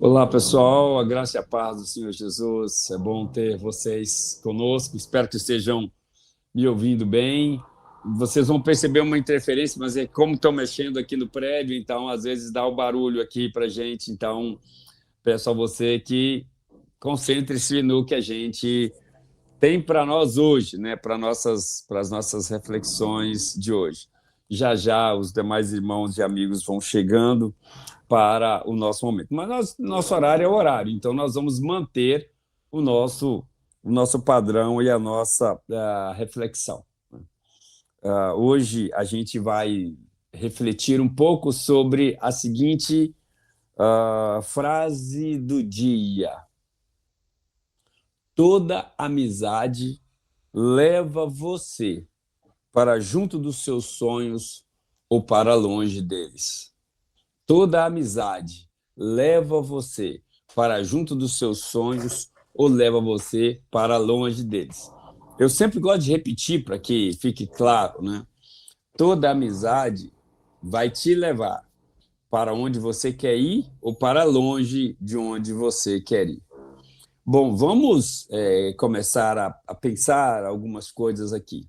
Olá, pessoal, a graça e a paz do Senhor Jesus. É bom ter vocês conosco. Espero que estejam me ouvindo bem. Vocês vão perceber uma interferência, mas é como estão mexendo aqui no prédio, então às vezes dá o barulho aqui para a gente. Então, peço a você que concentre-se no que a gente tem para nós hoje, né? Para as nossas reflexões de hoje. Já já os demais irmãos e amigos vão chegando para o nosso momento. Mas nosso horário é o horário, então nós vamos manter o nosso padrão e a nossa reflexão. Hoje a gente vai refletir um pouco sobre a seguinte frase do dia: toda amizade leva você para junto dos seus sonhos ou para longe deles. Toda amizade leva você para junto dos seus sonhos ou leva você para longe deles. Eu sempre gosto de repetir para que fique claro, né? Toda amizade vai te levar para onde você quer ir ou para longe de onde você quer ir. Bom, vamos começar a pensar algumas coisas aqui.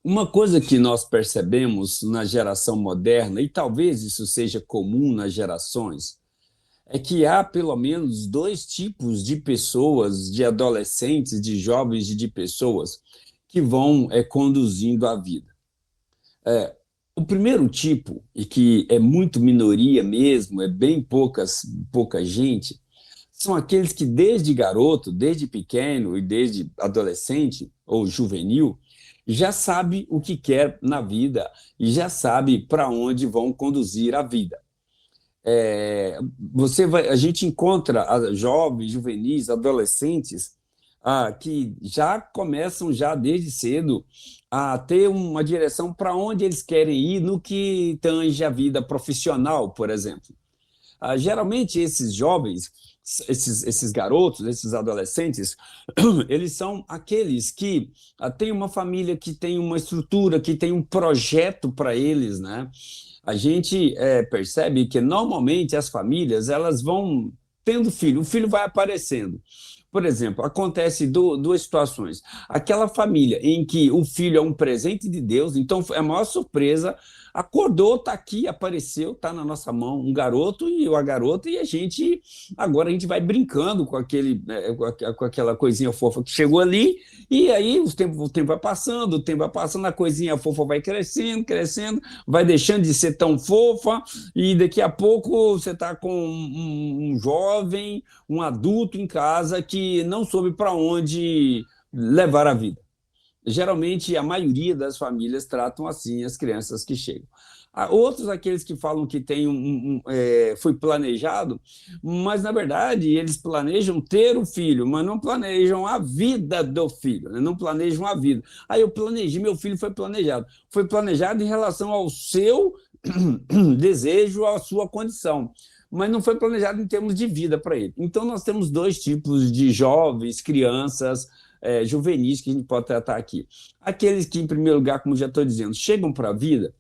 Uma coisa que nós percebemos na geração moderna, e talvez isso seja comum nas gerações, é que há pelo menos dois tipos de pessoas, de adolescentes, de jovens e de pessoas que vão conduzindo a vida. O primeiro tipo, e que é muito minoria mesmo, é bem pouca gente, são aqueles que desde garoto, desde pequeno e desde adolescente ou juvenil, já sabe o que quer na vida e já sabe para onde vão conduzir a vida. A gente encontra jovens, juvenis, adolescentes que já começam já desde cedo a ter uma direção para onde eles querem ir no que tange a vida profissional, por exemplo. Geralmente esses jovens, esses garotos, esses adolescentes, eles são aqueles que têm uma família, que tem uma estrutura, que tem um projeto para eles, né? A gente percebe que normalmente as famílias elas vão tendo filho, o filho vai aparecendo. Por exemplo, acontece duas situações. Aquela família em que o filho é um presente de Deus, então é a maior surpresa. Acordou, está aqui, apareceu, está na nossa mão um garoto e a garota, e agora a gente vai brincando com aquela coisinha fofa que chegou ali, e aí o tempo vai passando, a coisinha fofa vai crescendo, crescendo, vai deixando de ser tão fofa, e daqui a pouco você está com um jovem, um adulto em casa que não soube para onde levar a vida. Geralmente, a maioria das famílias tratam assim as crianças que chegam. Há outros, aqueles que falam que tem foi planejado, mas, na verdade, eles planejam ter o filho, mas não planejam a vida do filho, né? Não planejam a vida. Aí eu planejei, meu filho foi planejado. Foi planejado em relação ao seu desejo, à sua condição, mas não foi planejado em termos de vida para ele. Então, nós temos dois tipos de jovens, crianças, juvenis que a gente pode tratar aqui. Aqueles que, em primeiro lugar, como já estou dizendo, chegam para a vida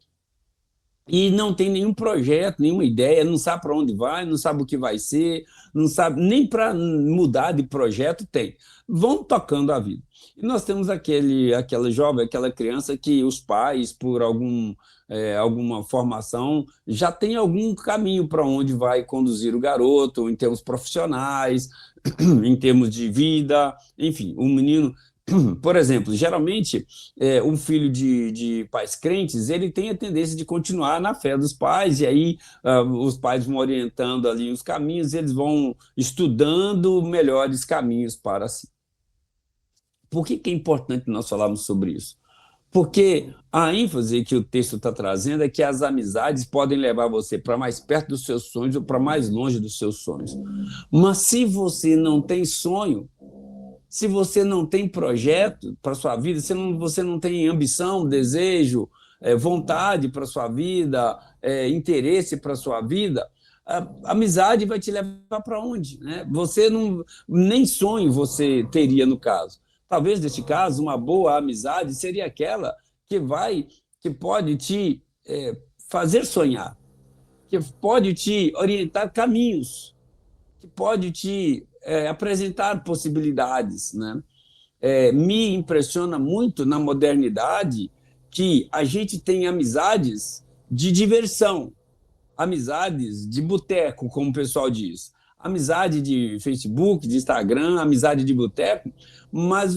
e não tem nenhum projeto, nenhuma ideia, não sabe para onde vai, não sabe o que vai ser, não sabe nem para mudar de projeto tem. Vão tocando a vida. E nós temos aquela jovem, aquela criança que os pais, por alguma formação, já tem algum caminho para onde vai conduzir o garoto, em termos profissionais, em termos de vida, enfim, um menino. Por exemplo, geralmente, um filho de pais crentes, ele tem a tendência de continuar na fé dos pais, e aí os pais vão orientando ali os caminhos, eles vão estudando melhores caminhos para si. Por que é importante nós falarmos sobre isso? Porque a ênfase que o texto está trazendo é que as amizades podem levar você para mais perto dos seus sonhos ou para mais longe dos seus sonhos. Mas se você não tem sonho, se você não tem projeto para a sua vida, se você não tem ambição, desejo, vontade para a sua vida, interesse para a sua vida, a amizade vai te levar para onde? Né? Você não, nem sonho você teria no caso. Talvez, neste caso, uma boa amizade seria aquela que pode te fazer sonhar, que pode te orientar caminhos, que pode te apresentar possibilidades, né? Me impressiona muito na modernidade que a gente tem amizades de diversão, amizades de boteco, como o pessoal diz, amizade de Facebook, de Instagram, amizade de boteco, mas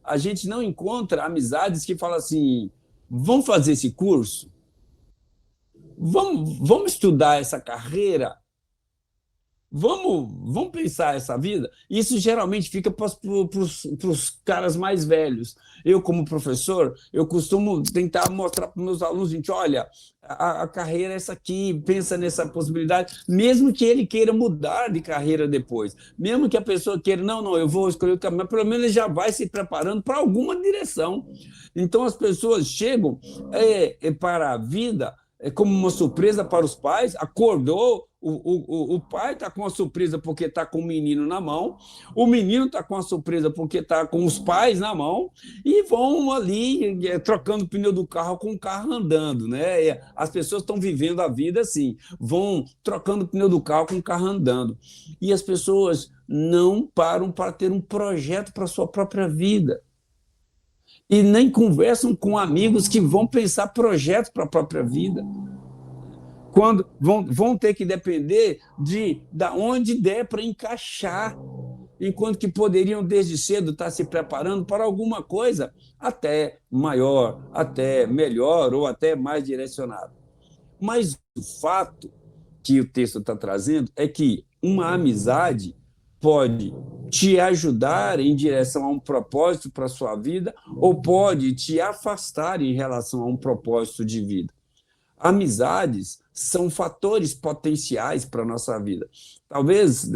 a gente não encontra amizades que falam assim, vamos fazer esse curso, vamos estudar essa carreira, vamos pensar essa vida. Isso geralmente fica para os caras mais velhos. Eu, como professor, eu costumo tentar mostrar para os meus alunos, gente, olha, a carreira é essa aqui, pensa nessa possibilidade, mesmo que ele queira mudar de carreira depois, mesmo que a pessoa queira, não, eu vou escolher o caminho, mas pelo menos ele já vai se preparando para alguma direção. Então, as pessoas chegam para a vida como uma surpresa para os pais, acordou, o pai está com a surpresa porque está com o menino na mão, o menino está com a surpresa porque está com os pais na mão, e vão ali trocando o pneu do carro com o carro andando, né? As pessoas estão vivendo a vida assim, vão trocando o pneu do carro com o carro andando. E as pessoas não param para ter um projeto para a sua própria vida. E nem conversam com amigos que vão pensar projetos para a própria vida. Quando vão ter que depender de onde der para encaixar, enquanto que poderiam, desde cedo, estar se preparando para alguma coisa até maior, até melhor ou até mais direcionada. Mas o fato que o texto está trazendo é que uma amizade pode te ajudar em direção a um propósito para a sua vida ou pode te afastar em relação a um propósito de vida. Amizades são fatores potenciais para a nossa vida. Talvez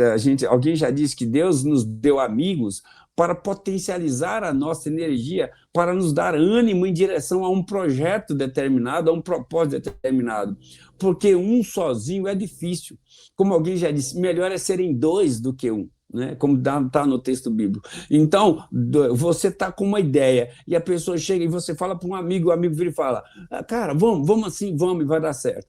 alguém já disse que Deus nos deu amigos para potencializar a nossa energia, para nos dar ânimo em direção a um projeto determinado, a um propósito determinado. Porque um sozinho é difícil. Como alguém já disse, melhor é serem dois do que um, né? Como está no texto bíblico. Então, você está com uma ideia e a pessoa chega e você fala para um amigo, o amigo vira e fala, cara, vamos assim, vamos, e vai dar certo.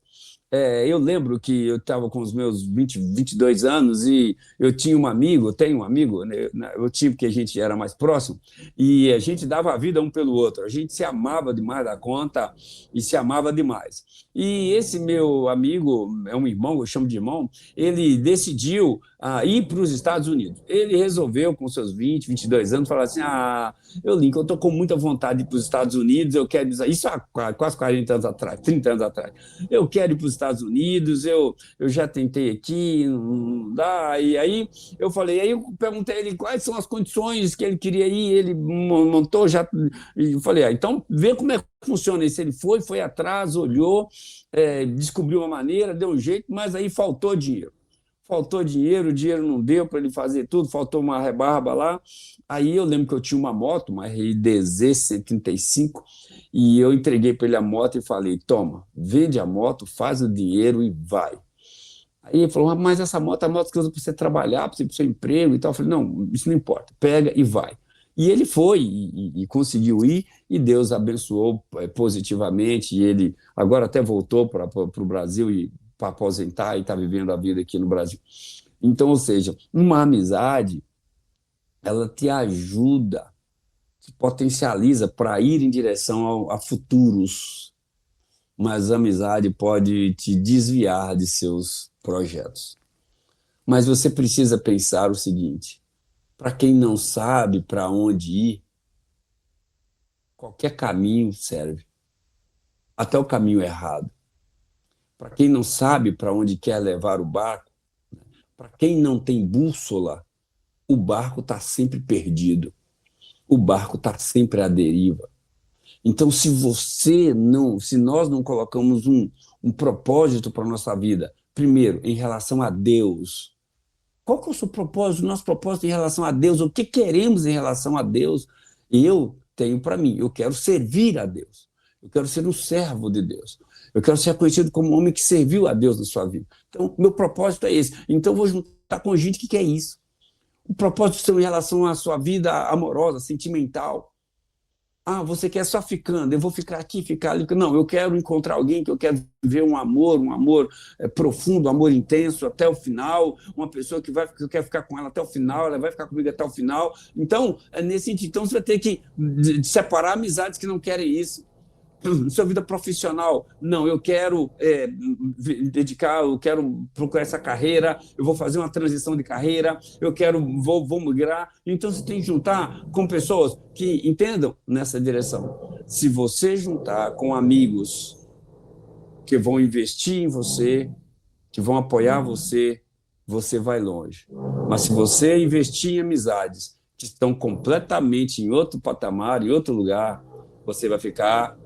Eu lembro que eu estava com os meus 22 anos e eu tinha um amigo, eu tenho um amigo, né, eu tinha porque a gente era mais próximo, e a gente dava a vida um pelo outro, a gente se amava demais da conta e se amava demais. E esse meu amigo, é um irmão, eu chamo de irmão, ele decidiu ir para os Estados Unidos. Ele resolveu, com seus 22 anos, falar assim, Lincoln, eu estou com muita vontade de ir para os Estados Unidos, eu quero dizer, isso há quase 40 anos atrás, 30 anos atrás, eu quero ir para os Estados Unidos, eu já tentei aqui, não dá, e aí eu falei, aí eu perguntei a ele quais são as condições que ele queria ir, ele montou, já, e eu falei, então vê como é que funciona isso. Ele foi atrás, olhou, descobriu uma maneira, deu um jeito, mas aí faltou dinheiro. Faltou dinheiro, o dinheiro não deu para ele fazer tudo, faltou uma rebarba lá. Aí eu lembro que eu tinha uma moto, uma RDZ 135, e eu entreguei para ele a moto e falei, toma, vende a moto, faz o dinheiro e vai. Aí ele falou, mas essa moto é a moto que usa para você trabalhar, para o seu emprego e tal. Eu falei, não, isso não importa, pega e vai. E ele foi e conseguiu ir, e Deus abençoou positivamente, e ele agora até voltou para o Brasil e para aposentar e está vivendo a vida aqui no Brasil. Então, ou seja, uma amizade, ela te ajuda, te potencializa para ir em direção a futuros, mas a amizade pode te desviar de seus projetos. Mas você precisa pensar o seguinte, para quem não sabe para onde ir, qualquer caminho serve, até o caminho errado. Para quem não sabe para onde quer levar o barco, para quem não tem bússola, o barco está sempre perdido, o barco está sempre à deriva. Então, se nós não colocamos um propósito para a nossa vida, primeiro, em relação a Deus, qual que é o seu propósito, o nosso propósito em relação a Deus? O que queremos em relação a Deus? Eu tenho para mim, eu quero servir a Deus. Eu quero ser um servo de Deus. Eu quero ser conhecido como um homem que serviu a Deus na sua vida. Então, meu propósito é esse. Então, eu vou juntar com gente que quer isso. O propósito seu em relação à sua vida amorosa, sentimental. Ah, você quer só ficando, eu vou ficar aqui, ficar ali. Não, eu quero encontrar alguém que eu quero ver um amor profundo, um amor intenso até o final, uma pessoa que eu quero ficar com ela até o final, ela vai ficar comigo até o final. Então, nesse sentido, então você vai ter que separar amizades que não querem isso. Sua vida profissional, não, eu quero dedicar, eu quero procurar essa carreira, eu vou fazer uma transição de carreira, vou migrar. Então você tem que juntar com pessoas que entendam nessa direção. Se você juntar com amigos que vão investir em você, que vão apoiar você, você vai longe. Mas se você investir em amizades que estão completamente em outro patamar, em outro lugar, você vai ficar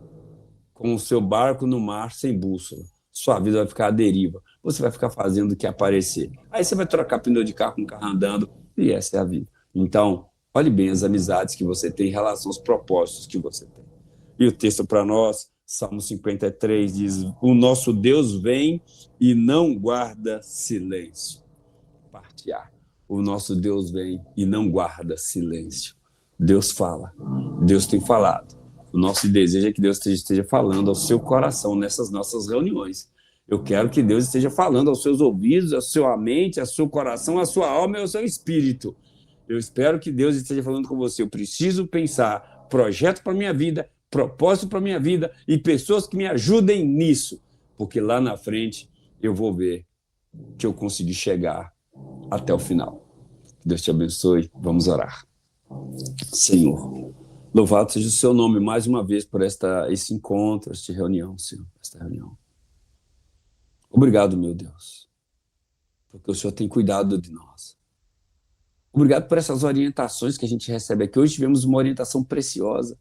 com o seu barco no mar sem bússola. Sua vida vai ficar à deriva. Você vai ficar fazendo o que aparecer. Aí você vai trocar pneu de carro com o carro andando, e essa é a vida. Então, olhe bem as amizades que você tem em relação aos propósitos que você tem. E o texto para nós, Salmo 53, diz: o nosso Deus vem e não guarda silêncio. Parte A. O nosso Deus vem e não guarda silêncio. Deus fala. Deus tem falado. O nosso desejo é que Deus esteja falando ao seu coração nessas nossas reuniões. Eu quero que Deus esteja falando aos seus ouvidos, à sua mente, ao seu coração, à sua alma e ao seu espírito. Eu espero que Deus esteja falando com você. Eu preciso pensar projeto para minha vida, propósito para minha vida e pessoas que me ajudem nisso, porque lá na frente eu vou ver que eu consegui chegar até o final. Deus te abençoe. Vamos orar. Senhor, louvado seja o seu nome mais uma vez por esse encontro, esta reunião, Senhor, esta reunião. Obrigado, meu Deus, porque o Senhor tem cuidado de nós. Obrigado por essas orientações que a gente recebe aqui. Hoje tivemos uma orientação preciosa,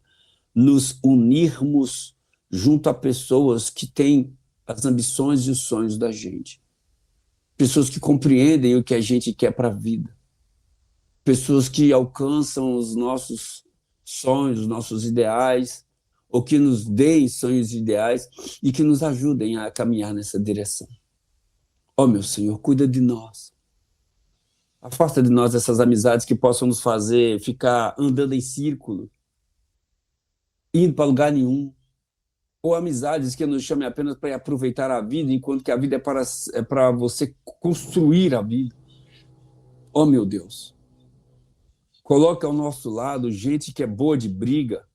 nos unirmos junto a pessoas que têm as ambições e os sonhos da gente. Pessoas que compreendem o que a gente quer para a vida. Pessoas que alcançam os nossos sonhos, os nossos ideais, ou que nos deem sonhos e ideais e que nos ajudem a caminhar nessa direção. Ó, meu Senhor, cuida de nós. Afasta de nós essas amizades que possam nos fazer ficar andando em círculo, indo para lugar nenhum, ou amizades que nos chamem apenas para aproveitar a vida, enquanto que a vida é para você construir a vida. Ó, meu Deus, coloca ao nosso lado gente que é boa de briga,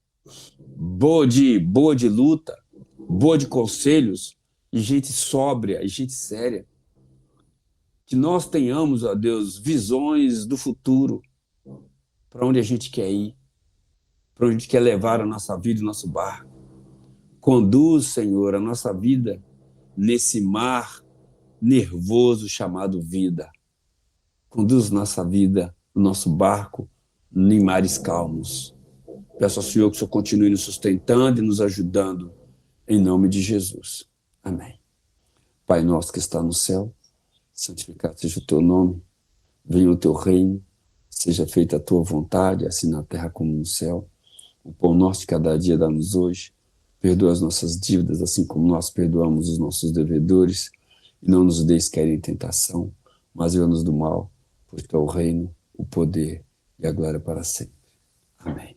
boa de luta, boa de conselhos, e gente sóbria, e gente séria. Que nós tenhamos, ó Deus, visões do futuro, para onde a gente quer ir, para onde a gente quer levar a nossa vida e o nosso barco. Conduz, Senhor, a nossa vida nesse mar nervoso chamado vida. Conduz nossa vida, o nosso barco, em mares calmos. Peço ao Senhor que o Senhor continue nos sustentando e nos ajudando, em nome de Jesus. Amém. Pai nosso que está no céu, santificado seja o teu nome, venha o teu reino, seja feita a tua vontade, assim na terra como no céu. O pão nosso de cada dia dá-nos hoje, perdoa as nossas dívidas, assim como nós perdoamos os nossos devedores, e não nos deixes cair em tentação, mas livra-nos do mal, pois tu é o reino, o poder e a glória para sempre. Amém.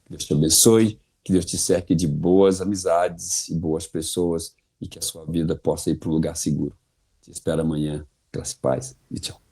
Que Deus te abençoe, que Deus te cerque de boas amizades e boas pessoas, e que a sua vida possa ir para um lugar seguro. Te espero amanhã. Graças e paz e tchau.